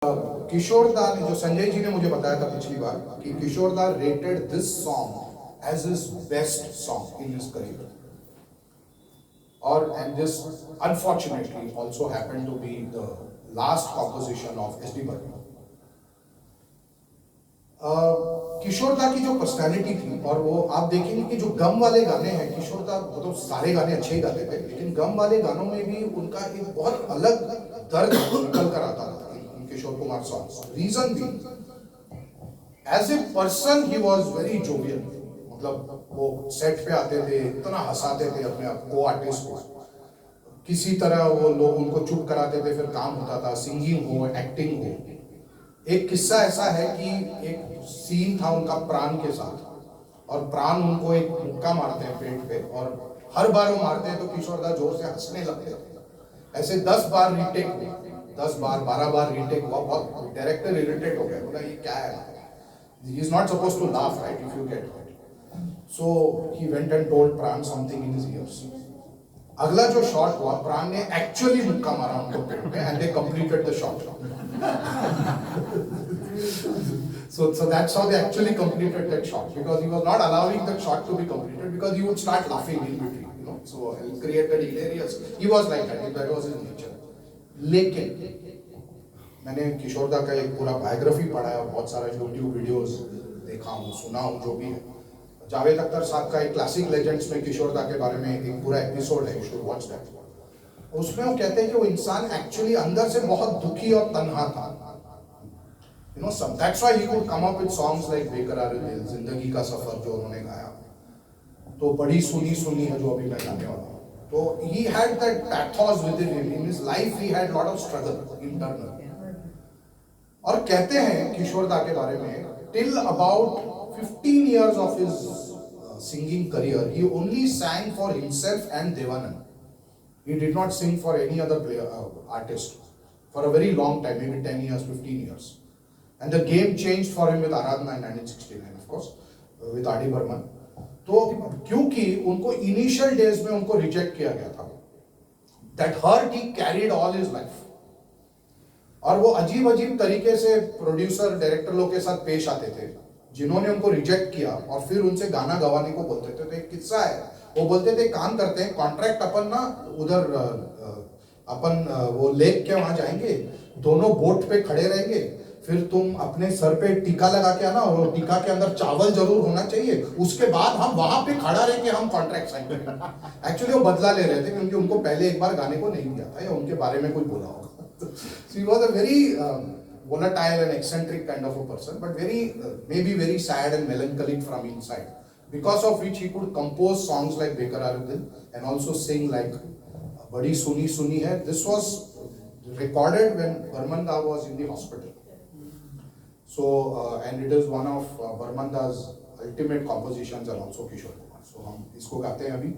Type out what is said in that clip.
किशोर दा ने, जो संजय जी ने मुझे बताया था पिछली बार, कि Kishore da rated this song as his best song in his career, और and this unfortunately also happened to be the last composition of S D Burman. Kishore da की जो पर्सनैलिटी थी, और वो आप देखेंगे कि जो गम वाले गाने हैं, किशोर दा तो सारे गाने अच्छे ही गाते थे, लेकिन गम वाले गानों में भी उनका एक बहुत अलग दर्द निकल कर आता था किशोर कुमार सॉन्ग्स। रीजन भी, as a person he was very jovial, मतलब वो सेट पे आते थे, इतना हंसाते थे अपने को आर्टिस्ट को, किसी तरह वो लोग उनको चुप कराते थे, फिर काम होता था, सिंगिंग हो, एक्टिंग हो। एक किस्सा ऐसा है कि एक सीन था उनका प्राण के साथ, और प्राण उनको एक मुक्का मारते हैं पेट पे, और हर बार वो मारते हैं तो किशोर दा जोर से हंसने लगते हैं। ऐसे 10 बार रीटेक हुआ, 10 बार 12 बार रीटेक हुआ। बहुत डायरेक्टर इरिटेट हो गया, बोला ये क्या है, he is not supposed to laugh, right, if you get hurt. So he went and told Pran something in his ears. अगला जो शॉट हुआ, प्राण ने एक्चुअली मुक्का मारा उनको पेट में, and they completed the shot. So that's how they actually completed that shot, because he was not allowing that shot to be completed, because he would start laughing in between, you know. So he created hilarious. He was like that. That was his nature. लेकिन मैंने किशोर दा का एक पूरा biography पढ़ा है, बहुत सारा यूट्यूब वीडियोस देखा हूँ, सुना हूँ, जो भी है। जावेद अख्तर साहब का एक क्लासिक लेजेंड्स में किशोर दा के बारे में एक पूरा एपिसोड है, यू शुड वॉच दैट। उसमें वो कहते हैं कि वो इंसान एक्चुअली अंदर से बहुत दुखी और तन्हा था, यू नो। सब that's why he could come up with songs like बेकरार दिल, जिंदगी का सफर जो उन्होंने गाया, तो बड़ी सुनी सुनी है जो अभी मैं गाने वाला हूँ। तो he had that pathos within him. In his life he had lot of struggle internal. और कहते हैं किशोर दा के बारे में, till about 15 years of his singing career, he only sang for himself and Devanand. He did not sing for any other player, artist for a very long time, maybe 10 years, 15 years. And the game changed for him with Aradhana in 1969, of course, with R.D. Burman. तो क्योंकि उनको initial days में उनको reject किया गया था, that hurt he carried all his life, और वो अजीब अजीब तरीके से प्रोड्यूसर डायरेक्टर लोग के साथ पेश आते थे, जिन्होंने उनको रिजेक्ट किया और फिर उनसे गाना गवाने को बोलते थे। तो एक किस्सा है, वो बोलते थे काम करते हैं, कॉन्ट्रैक्ट अपन ना उधर अपन वो लेक के वहां जाएंगे, दोनों बोट पे खड़े रहेंगे, फिर तुम अपने सर पे टीका लगा के आना, और टीका के अंदर चावल जरूर होना चाहिए, उसके बाद हम वहां पे खड़ा रह के हम कॉन्ट्रैक्ट साइन करेंगे। एक्चुअली वो बदला ले रहे थे, क्योंकि उनको पहले एक बार गाने को नहीं दिया था, या उनके बारे में कोई बोला होगा। So he was a very volatile and eccentric kind of a person, but very maybe very sad and melancholic from inside, because of which he could compose songs like Bekar Dil and also sing like Badi Suni Suni Hai. This was recorded when Burman Da was in the hospital. So and it is one of Burman Da's ultimate compositions, and also Kishore Kumar. So हम इसको गाते हैं अभी।